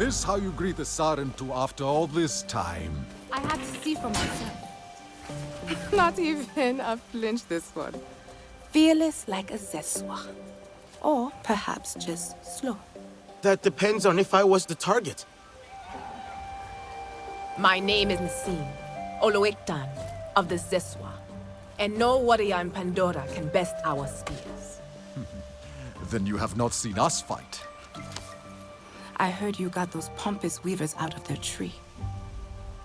this how you greet the Sarentu after all this time? I had to see for myself. Not even a flinch, this one. Fearless like a Zeswa. Or perhaps just slow. That depends on if I was the target. My name is Nassim, Oloektan of the Zeswa. And no warrior in Pandora can best our spears. Then you have not seen us fight. I heard you got those pompous weavers out of their tree.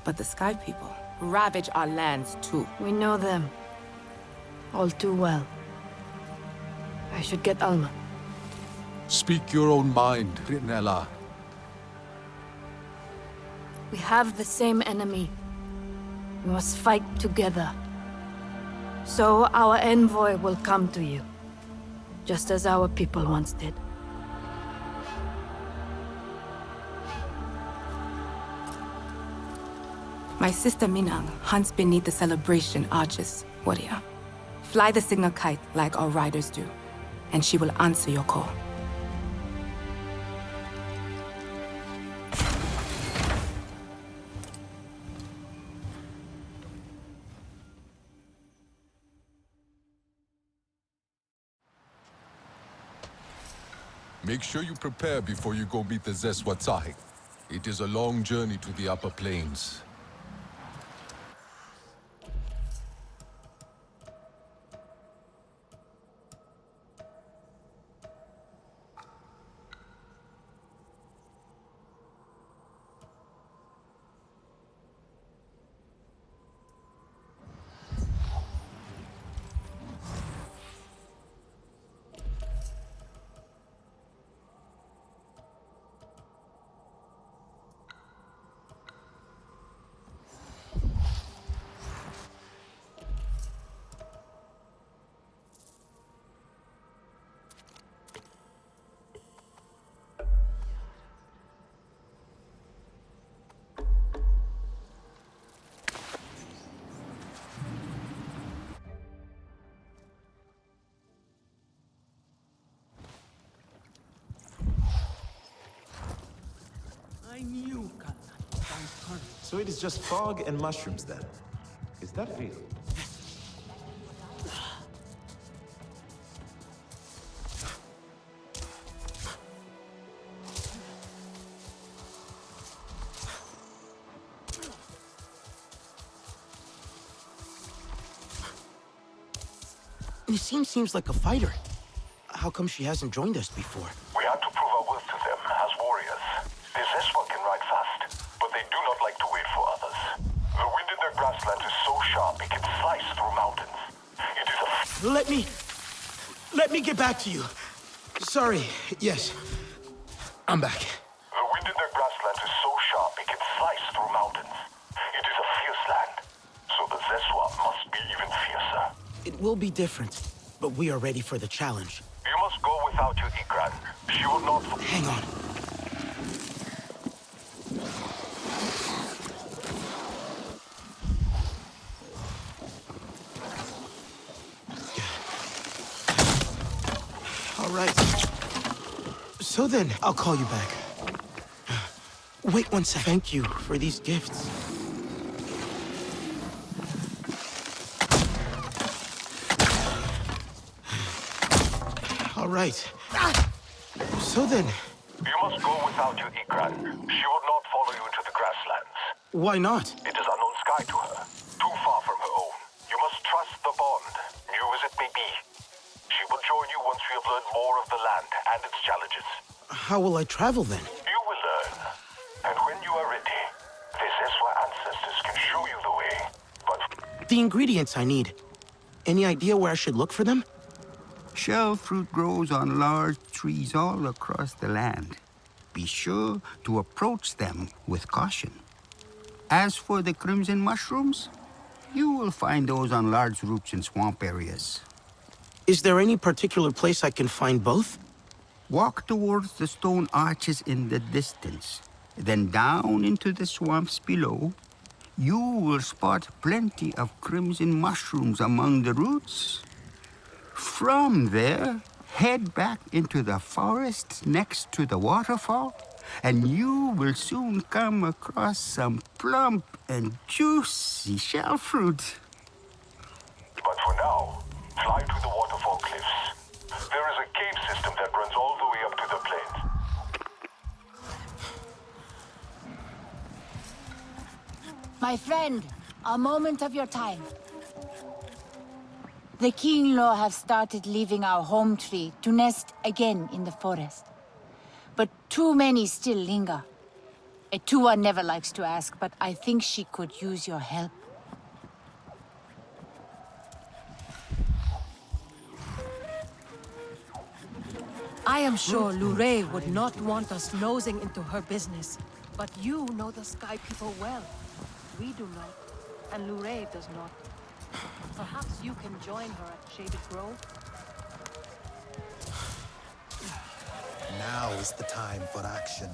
But the Sky People ravage our lands too. We know them. All too well. I should get Alma. Speak your own mind, Rinella. We have the same enemy. We must fight together. So our envoy will come to you. Just as our people once did. My sister Minang hunts beneath the celebration arches, warrior. Fly the signal kite like our riders do, and she will answer your call. Make sure you prepare before you go meet the Zeswatsahi. It is a long journey to the upper plains. I knew So it is just fog and mushrooms then? Is that real? Nassim seems like a fighter. How come she hasn't joined us before? We had to prove our worth to them as warriors. The Zeswa can ride fast, but they do not like to wait for others. The wind in their grasslands is so sharp it can slice through mountains. It is a... Let me get back to you. Sorry, yes. I'm back. The wind in their grasslands is so sharp it can slice through mountains. It is a fierce land, so the Zeswa must be even fiercer. It will be different, but we are ready for the challenge. You must go without your Ikran. She will not... Hang on. All right. So then, I'll call you back. Wait one sec. Thank you for these gifts. All right. So then... You must go without your Ikran. She will not follow you into the grasslands. Why not? It is unknown sky to her. Too far from her own. You must trust the bond, new as it may be. She will join you once we have learned more of the land and its challenges. How will I travel then? You will learn. And when you are ready, the Zeswa ancestors can show you the way. But... The ingredients I need. Any idea where I should look for them? Shell fruit grows on large trees all across the land. Be sure to approach them with caution. As for the crimson mushrooms, you will find those on large roots in swamp areas. Is there any particular place I can find both? Walk towards the stone arches in the distance, then down into the swamps below. You will spot plenty of crimson mushrooms among the roots. From there, head back into the forest next to the waterfall and you will soon come across some plump and juicy shell fruit. But for now, fly to the waterfall cliffs. There is a cave system that runs all the way up to the plains. My friend, a moment of your time. The Kinlo have started leaving our home tree to nest again in the forest. But too many still linger. Etua never likes to ask, but I think she could use your help. I am sure Lure would not want us nosing into her business. But you know the Sky People well. We do not, and Lure does not. Perhaps you can join her at Shaded Grove? Now is the time for action.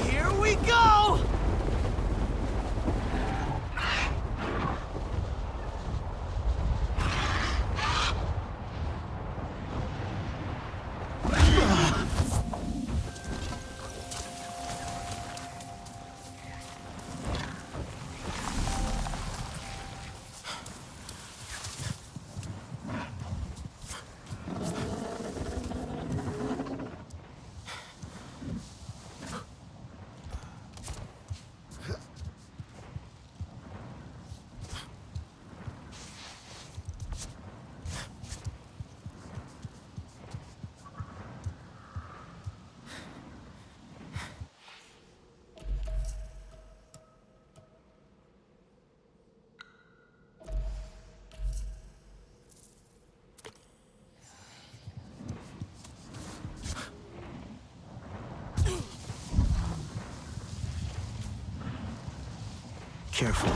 Here we go! Careful.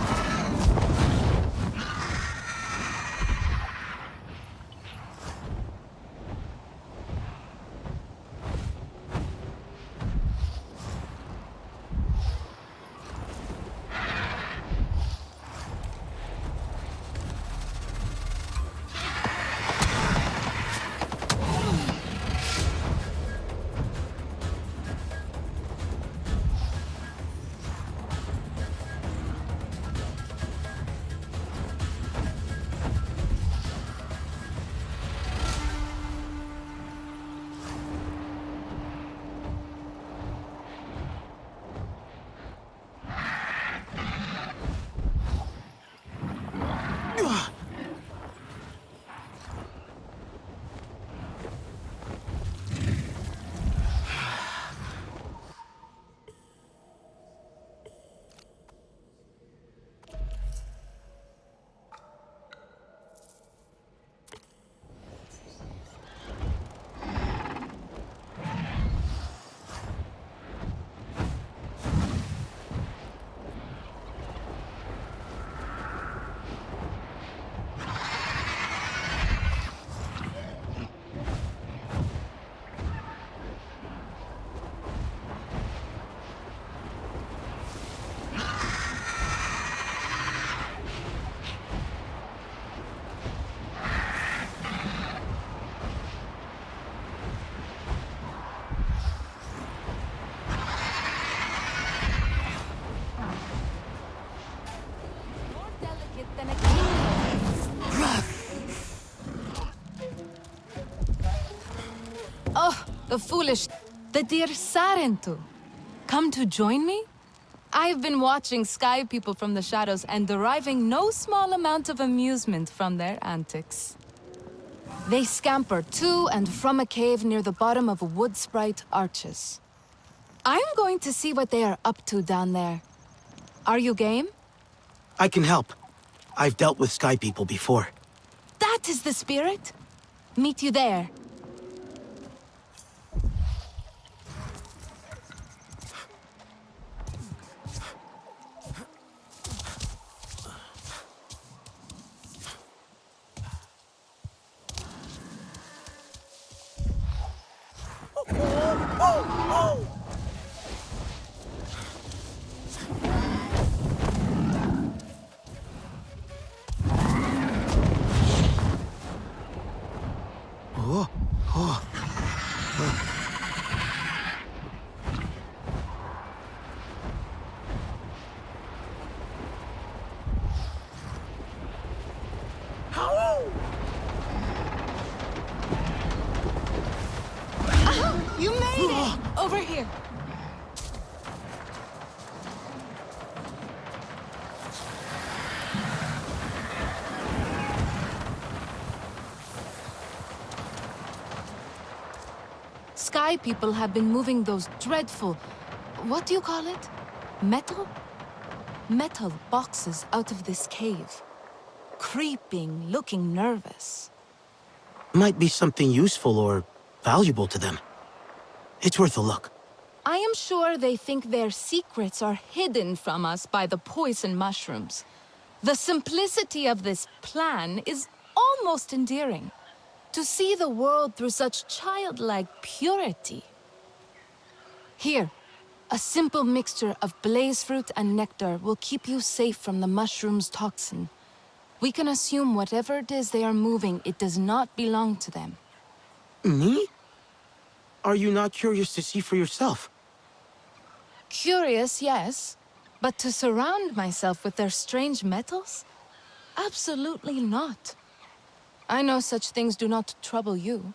Oh, the foolish... The dear Sarentu. Come to join me? I've been watching sky people from the shadows and deriving no small amount of amusement from their antics. They scamper to and from a cave near the bottom of a wood sprite arches. I'm going to see what they are up to down there. Are you game? I can help. I've dealt with sky people before. That is the spirit. Meet you there. Over here. Sky people have been moving those dreadful... what do you call it? Metal? Metal boxes out of this cave. Creeping, looking nervous. Might be something useful or valuable to them. It's worth a look. I am sure they think their secrets are hidden from us by the poison mushrooms. The simplicity of this plan is almost endearing. To see the world through such childlike purity. Here, a simple mixture of blaze fruit and nectar will keep you safe from the mushroom's toxin. We can assume whatever it is they are moving, it does not belong to them. Me? Are you not curious to see for yourself? Curious, yes. But to surround myself with their strange metals? Absolutely not. I know such things do not trouble you.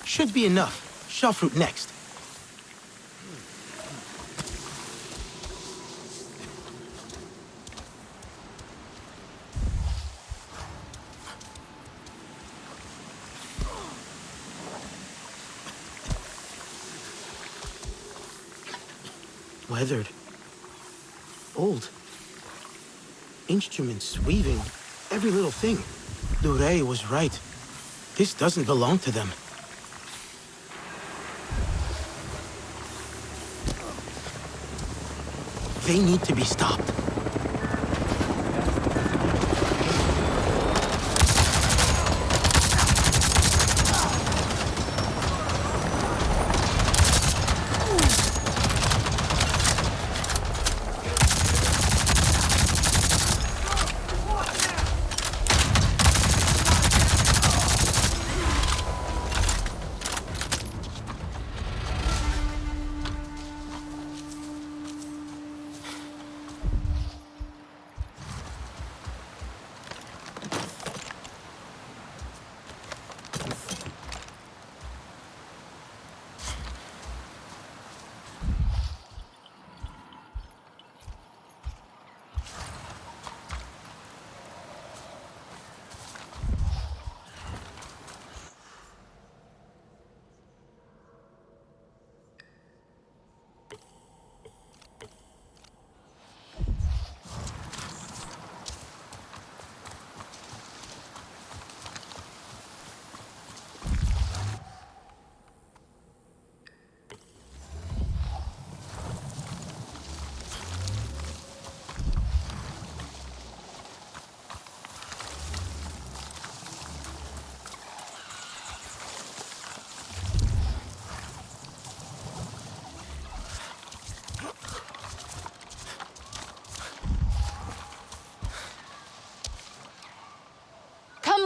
Should be enough. Shell fruit next. Weathered. Old. Instruments, weaving, every little thing. Lure was right. This doesn't belong to them. They need to be stopped.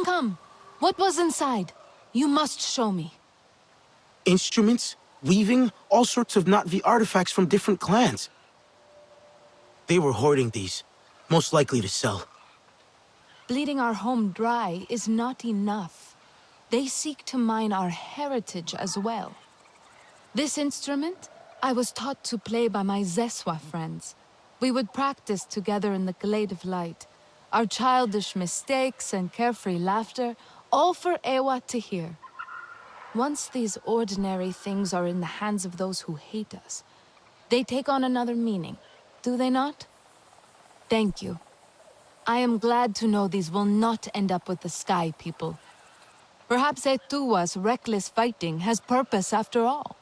Come. What was inside? You must show me. Instruments, weaving, all sorts of Na'vi artifacts from different clans. They were hoarding these, most likely to sell. Bleeding our home dry is not enough. They seek to mine our heritage as well. This instrument, I was taught to play by my Zeswa friends. We would practice together in the glade of light, our childish mistakes and carefree laughter, all for Ewa to hear. Once these ordinary things are in the hands of those who hate us, they take on another meaning, do they not? Thank you. I am glad to know these will not end up with the Sky People. Perhaps Etua's reckless fighting has purpose after all.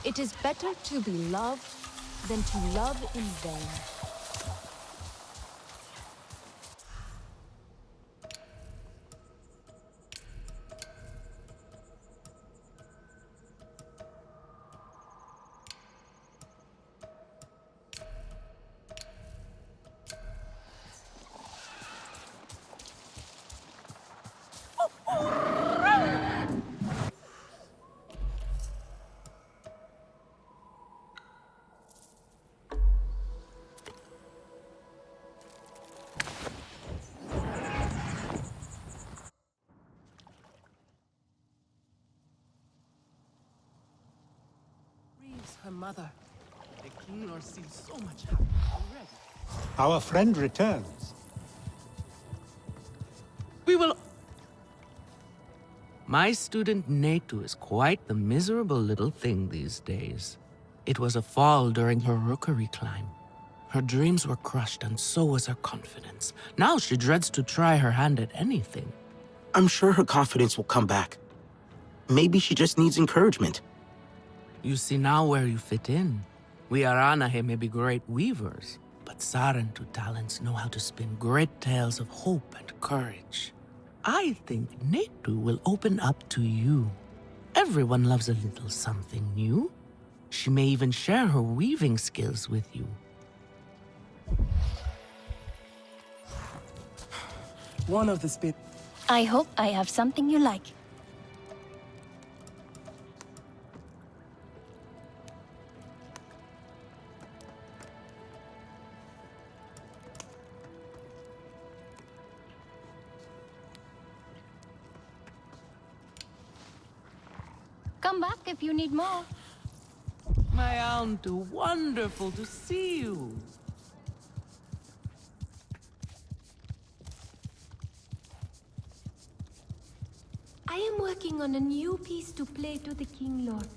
It is better to be loved than to love in vain. Her mother. The king Lord seems so much happier already. Our friend returns. We will... My student Netu is quite the miserable little thing these days. It was a fall during her rookery climb. Her dreams were crushed and so was her confidence. Now she dreads to try her hand at anything. I'm sure her confidence will come back. Maybe she just needs encouragement. You see now where you fit in. We Aranahe may be great weavers, but Sarentu talents know how to spin great tales of hope and courage. I think Netu will open up to you. Everyone loves a little something new. She may even share her weaving skills with you. One of the spit. I hope I have something you like. Come back if you need more. My Alntu, wonderful to see you. I am working on a new piece to play to the King Lord.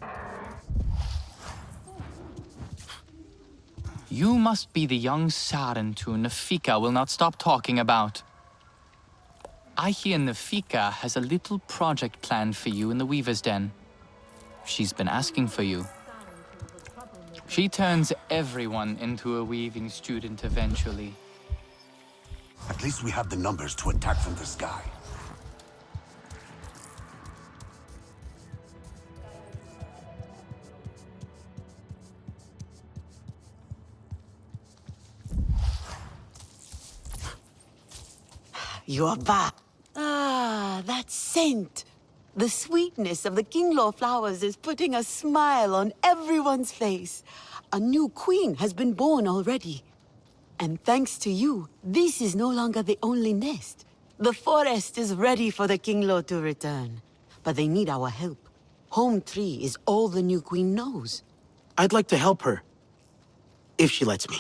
You must be the young Sarentu Nafika will not stop talking about. I hear Nafika has a little project planned for you in the Weaver's Den. She's been asking for you. She turns everyone into a weaving student eventually. At least we have the numbers to attack from the sky. You're back. Ah, that scent. The sweetness of the Kinglaw flowers is putting a smile on everyone's face. A new queen has been born already. And thanks to you, this is no longer the only nest. The forest is ready for the Kinglaw to return. But they need our help. Home tree is all the new queen knows. I'd like to help her. If she lets me.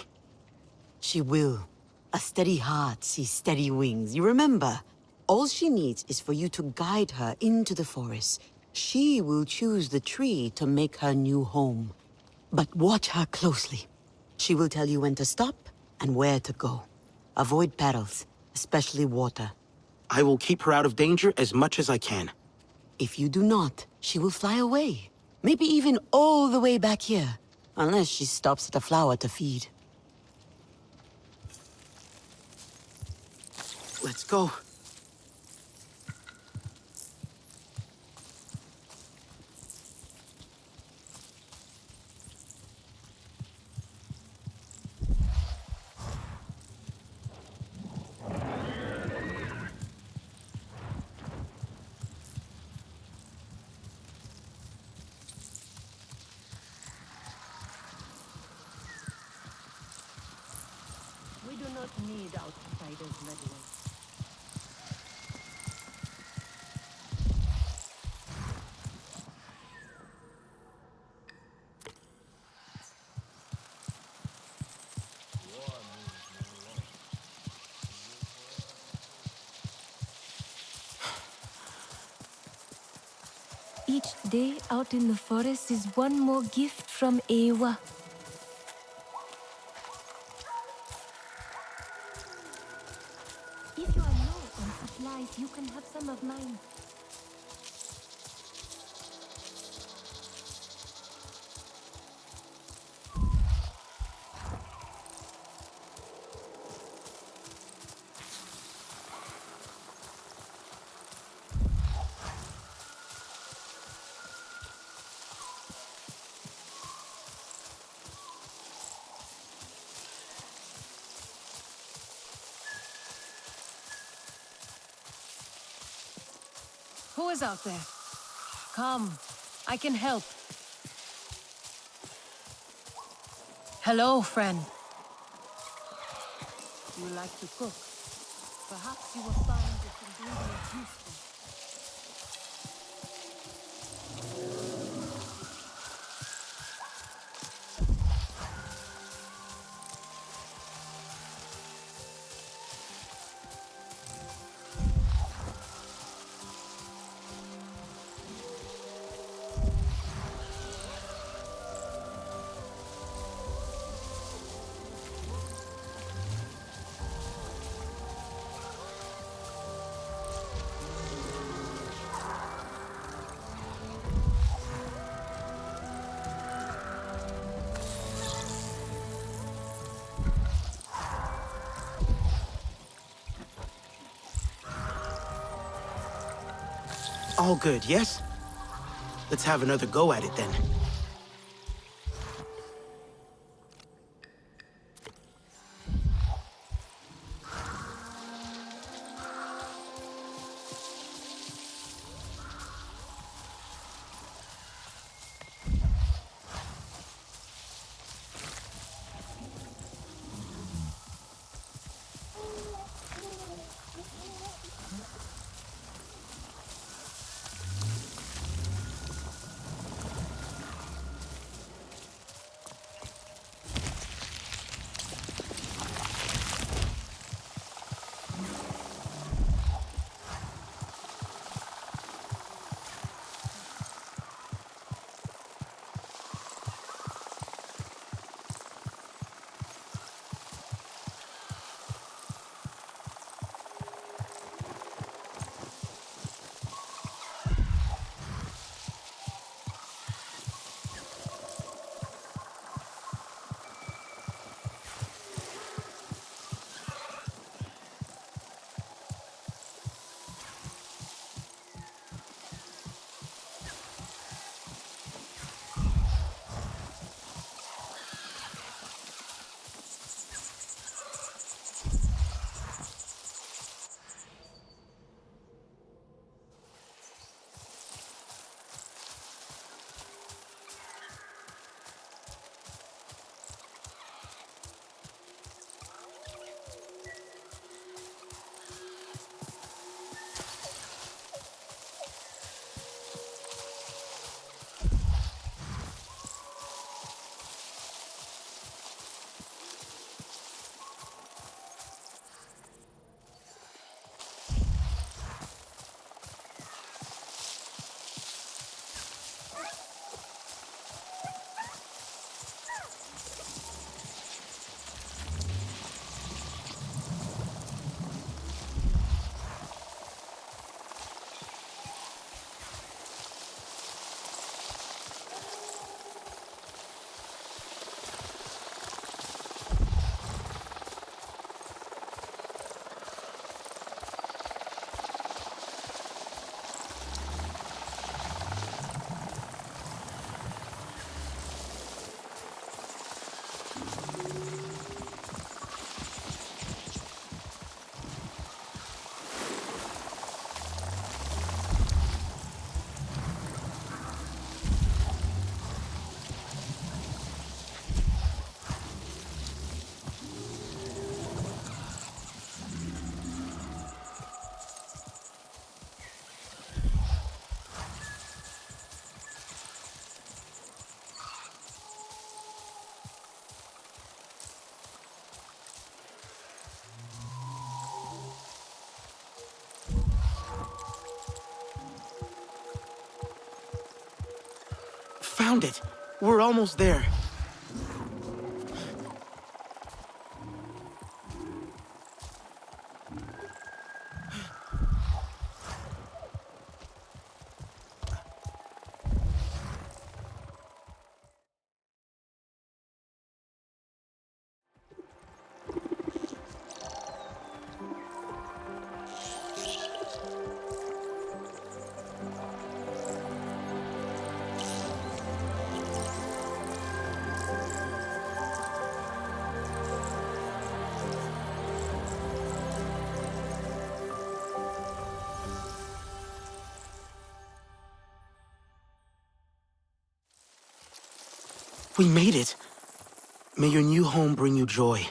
She will. A steady heart sees steady wings, you remember? All she needs is for you to guide her into the forest. She will choose the tree to make her new home. But watch her closely. She will tell you when to stop and where to go. Avoid perils, especially water. I will keep her out of danger as much as I can. If you do not, she will fly away. Maybe even all the way back here. Unless she stops at a flower to feed. Let's go. do not need outsiders meddling. Each day out in the forest is one more gift from Ewa. If you are low on supplies, you can have some of mine. Who is out there? Come, I can help. Hello, friend. You like to cook? Perhaps you will find this ingredient useful. All good, yes? Let's have another go at it then. found it. We're almost there. We made it. May your new home bring you joy.